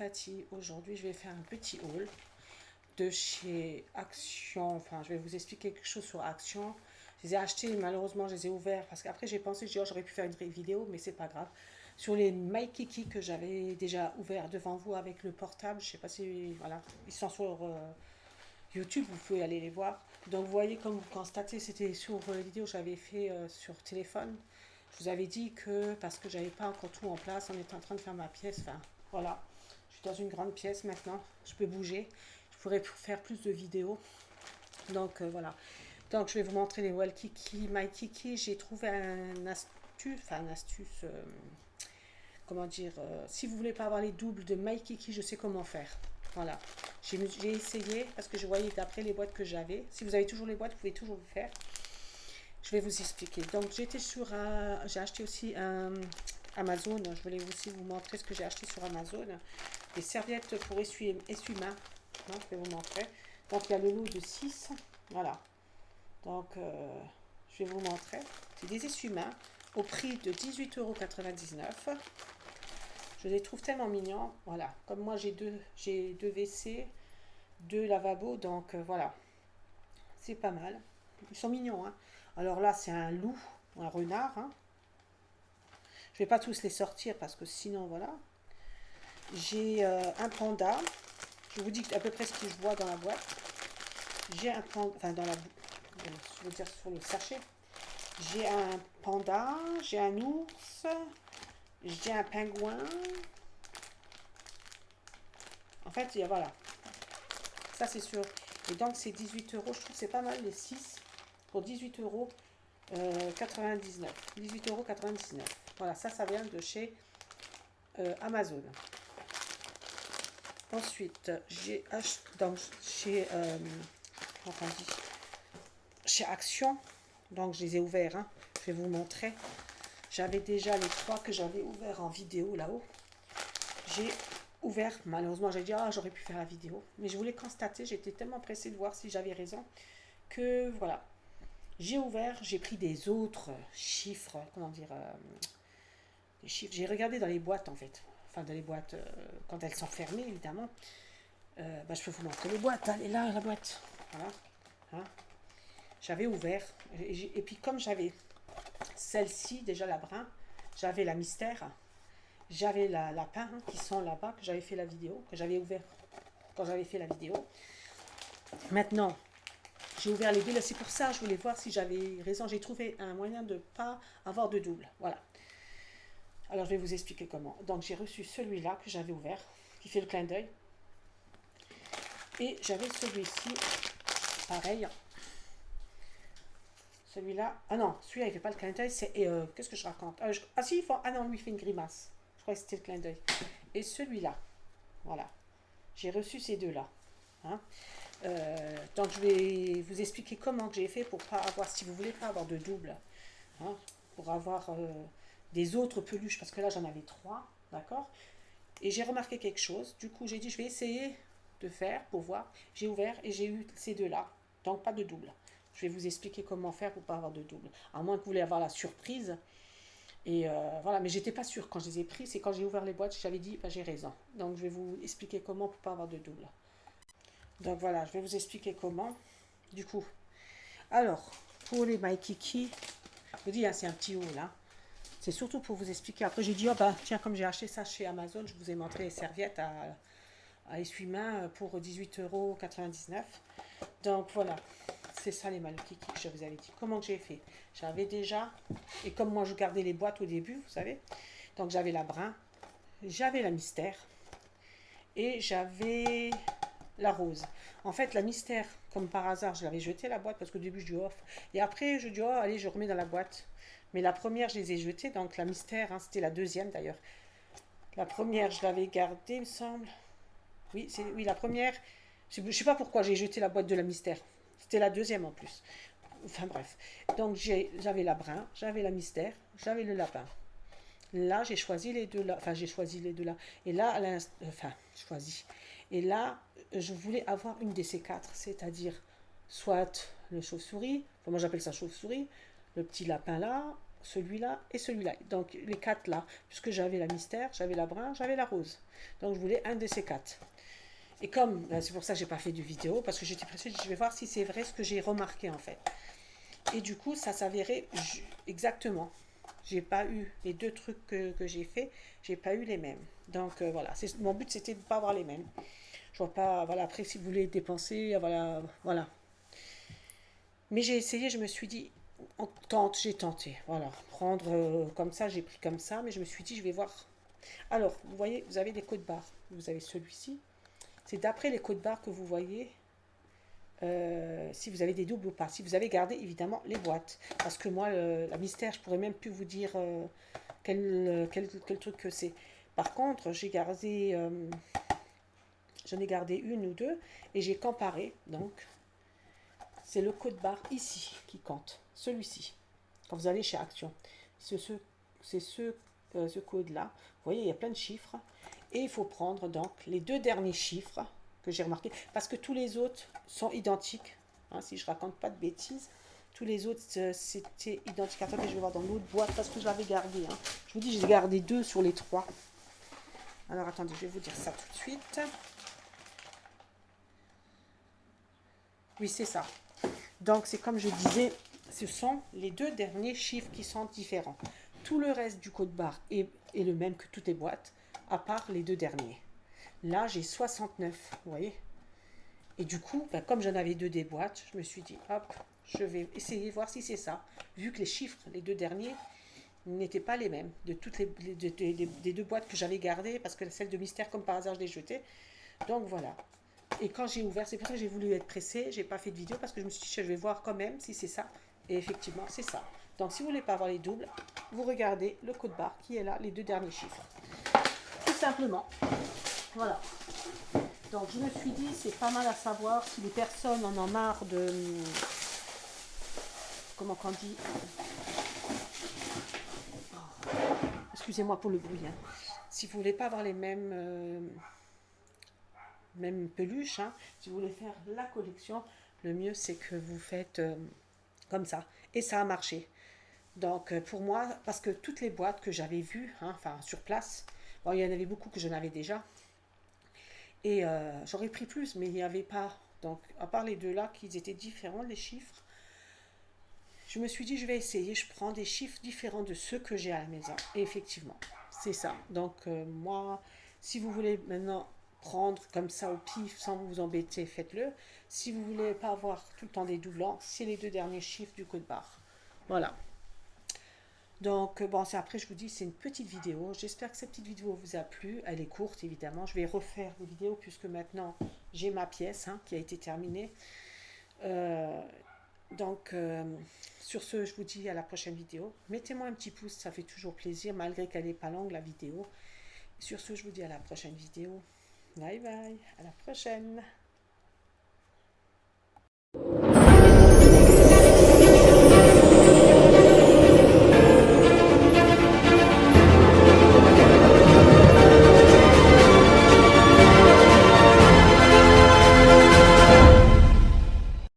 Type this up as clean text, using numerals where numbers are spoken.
Cathy. Aujourd'hui, je vais faire un petit haul de chez Action. Enfin, je vais vous expliquer quelque chose sur Action. Je les ai achetés, malheureusement, je les ai ouverts parce qu'après j'ai pensé, oh, j'aurais pu faire une vraie vidéo, mais c'est pas grave. Sur les Maikiki que j'avais déjà ouverts devant vous avec le portable, je sais pas si, voilà, ils sont sur YouTube, vous pouvez aller les voir. Donc vous voyez, comme vous constatez, c'était sur la vidéo que j'avais fait sur téléphone. Je vous avais dit que, parce que j'avais pas encore tout en place, on était en train de faire ma pièce, enfin, voilà. Je suis dans une grande pièce maintenant, je peux bouger. Je pourrais faire plus de vidéos. Donc voilà. Donc je vais vous montrer les Walkiki, Maikiki. J'ai trouvé un astuce, enfin une astuce, comment dire, si vous voulez pas avoir les doubles de Maikiki, je sais comment faire. Voilà. J'ai essayé parce que je voyais d'après les boîtes que j'avais. Si vous avez toujours les boîtes, vous pouvez toujours le faire. Je vais vous expliquer. Donc j'étais sur j'ai acheté aussi un Amazon. Je voulais aussi vous montrer ce que j'ai acheté sur Amazon. Des serviettes pour essuie-main. Je vais vous montrer. Donc il y a le lot de 6. Voilà. Donc je vais vous montrer. C'est des essuie-mains au prix de 18,99 €. Je les trouve tellement mignons. Voilà. Comme moi j'ai deux WC, deux lavabos. Donc voilà. C'est pas mal. Ils sont mignons. Hein. Alors là, c'est un loup, un renard. Hein. Je vais pas tous les sortir parce que sinon, voilà. J'ai un panda. Je vous dis à peu près ce que je vois dans la boîte. J'ai un panda, enfin dans la, je veux dire sur le sachet. J'ai un panda, j'ai un ours, j'ai un pingouin. En fait, il y a, voilà. Ça, c'est sûr. Et donc, c'est 18 €. Je trouve que c'est pas mal les 6 pour 18,99 €. 18,99 €. Voilà, ça vient de chez Amazon. Ensuite, j'ai acheté donc chez, enfin, chez Action. Donc, je les ai ouverts. Hein. Je vais vous montrer. J'avais déjà les 3 que j'avais ouverts en vidéo là-haut. J'ai ouvert, malheureusement, j'ai dit, ah, j'aurais pu faire la vidéo. Mais je voulais constater, j'étais tellement pressée de voir si j'avais raison, que voilà. J'ai ouvert, j'ai pris des autres chiffres, comment dire, des chiffres. J'ai regardé dans les boîtes en fait. Enfin, dans les boîtes, quand elles sont fermées, évidemment. Je peux vous montrer les boîtes. Elle est là, la boîte. Voilà. Hein. J'avais ouvert. Et puis, comme j'avais celle-ci, déjà la brun, j'avais la mystère, j'avais la lapin, hein, qui sont là-bas, que j'avais fait la vidéo, que j'avais ouvert quand j'avais fait la vidéo. Maintenant, j'ai ouvert les deux. Là, c'est pour ça, je voulais voir si j'avais raison. J'ai trouvé un moyen de ne pas avoir de double. Voilà. Alors, je vais vous expliquer comment. Donc, j'ai reçu celui-là que j'avais ouvert, qui fait le clin d'œil. Et j'avais celui-ci, pareil. Celui-là, ah non, celui-là, il ne fait pas le clin d'œil. C'est, qu'est-ce que je raconte? Ah si, ah non, lui, il fait une grimace. Je crois que c'était le clin d'œil. Et celui-là, voilà. J'ai reçu ces deux-là. Hein. Donc, je vais vous expliquer comment j'ai fait pour pas avoir, si vous voulez pas avoir de double, hein, pour avoir des autres peluches, parce que là, j'en avais 3, d'accord. Et j'ai remarqué quelque chose. Du coup, j'ai dit, je vais essayer de faire pour voir. J'ai ouvert et j'ai eu ces deux-là. Donc, pas de double. Je vais vous expliquer comment faire pour pas avoir de double. À moins que vous voulez avoir la surprise. Et voilà, mais j'étais pas sûre quand je les ai pris. C'est quand j'ai ouvert les boîtes, j'avais dit, j'ai raison. Donc, je vais vous expliquer comment pour pas avoir de double. Donc, voilà, je vais vous expliquer comment. Du coup, alors, pour les Maikiki, je vous dis, hein, c'est un petit haut là. C'est surtout pour vous expliquer. Après, j'ai dit, oh bah, tiens, comme j'ai acheté ça chez Amazon, je vous ai montré les serviettes à essuie-main pour 18,99 €. Donc, voilà. C'est ça les Maikiki que je vous avais dit. Comment j'ai fait? J'avais déjà, et comme moi je gardais les boîtes au début, vous savez, donc j'avais la brun, j'avais la mystère, et j'avais la rose. En fait, la mystère, comme par hasard, je l'avais jetée la boîte parce qu'au début je dis off. Et après, je dis oh, allez, je remets dans la boîte. Mais la première, je les ai jetées. Donc la mystère, hein, c'était la deuxième d'ailleurs. La première, je l'avais gardée, il me semble. Oui, oui, la première. Je ne sais pas pourquoi j'ai jeté la boîte de la mystère. C'était la deuxième en plus. Enfin bref. Donc j'avais la brun, j'avais la mystère, j'avais le lapin. Là, j'ai choisi les deux là. Enfin, j'ai choisi les deux là. Et là, enfin, choisi. Et là, je voulais avoir une de ces 4, c'est-à-dire soit le chauve-souris, enfin, moi j'appelle ça chauve-souris, le petit lapin là, celui-là et celui-là. Donc les 4 là, puisque j'avais la mystère, j'avais la brun, j'avais la rose. Donc je voulais un de ces 4. Et comme, c'est pour ça que j'ai pas fait de vidéo, parce que j'étais pressée, je vais voir si c'est vrai ce que j'ai remarqué en fait. Et du coup, ça s'avérait exactement. J'ai pas eu les 2 trucs que j'ai fait, j'ai pas eu les mêmes. Donc voilà, mon but c'était de ne pas avoir les mêmes. Je vois pas, voilà, après si vous voulez dépenser, voilà, voilà. Mais j'ai essayé, je me suis dit, on tente, j'ai tenté, voilà. Prendre comme ça, j'ai pris comme ça, mais je me suis dit, je vais voir. Alors, vous voyez, vous avez des codes barres. Vous avez celui-ci. C'est d'après les codes barres que vous voyez si vous avez des doubles ou pas. Si vous avez gardé, évidemment, les boîtes. Parce que moi, la mystère, je pourrais même plus vous dire quel truc que c'est. Par contre, j'en ai gardé une ou deux et j'ai comparé. Donc, c'est le code barre ici qui compte, celui-ci. Quand vous allez chez Action, c'est ce code-là. Vous voyez, il y a plein de chiffres. Et il faut prendre donc les 2 derniers chiffres que j'ai remarqué, parce que tous les autres sont identiques. Hein, si je raconte pas de bêtises, tous les autres c'était identique. Attendez, je vais voir dans l'autre boîte parce que je l'avais gardé. Hein. Je vous dis, j'ai gardé 2 sur les 3. Alors attendez, je vais vous dire ça tout de suite. Oui, c'est ça. Donc c'est comme je disais, ce sont les 2 derniers chiffres qui sont différents. Tout le reste du code barre est le même que toutes les boîtes, à part les 2 derniers. Là, j'ai 69, vous voyez. Et du coup, ben, comme j'en avais 2 des boîtes, je me suis dit, hop, je vais essayer de voir si c'est ça. Vu que les chiffres, les 2 derniers, n'étaient pas les mêmes de toutes des 2 boîtes que j'avais gardées, parce que celle de mystère, comme par hasard, je l'ai jetée. Donc voilà. Et quand j'ai ouvert, c'est pour ça que j'ai voulu être pressée, j'ai pas fait de vidéo, parce que je me suis dit, je vais voir quand même si c'est ça. Et effectivement, c'est ça. Donc si vous voulez pas avoir les doubles, vous regardez le code barre qui est là, les 2 derniers chiffres. Tout simplement. Voilà. Donc je me suis dit, c'est pas mal à savoir si les personnes en ont marre de... Comment qu'on dit, excusez-moi pour le bruit. Hein. Si vous voulez pas avoir les mêmes peluches, hein, si vous voulez faire la collection, le mieux c'est que vous faites comme ça. Et ça a marché. Donc pour moi, parce que toutes les boîtes que j'avais vues, hein, enfin sur place, bon, il y en avait beaucoup que j'en avais déjà. Et j'aurais pris plus, mais il n'y avait pas. Donc, à part les 2 là, qui étaient différents, les chiffres, je me suis dit, je vais essayer. Je prends des chiffres différents de ceux que j'ai à la maison. Et effectivement, c'est ça. Donc, moi, si vous voulez maintenant prendre comme ça au pif, sans vous embêter, faites-le. Si vous voulez pas avoir tout le temps des doublants, c'est les 2 derniers chiffres du code barre. Voilà. Donc, bon, c'est après, je vous dis, c'est une petite vidéo. J'espère que cette petite vidéo vous a plu. Elle est courte, évidemment. Je vais refaire des vidéos puisque maintenant, j'ai ma pièce hein, qui a été terminée. Euh, donc, sur ce, je vous dis à la prochaine vidéo. Mettez-moi un petit pouce, ça fait toujours plaisir, malgré qu'elle n'est pas longue, la vidéo. Sur ce, je vous dis à la prochaine vidéo. Bye bye, à la prochaine.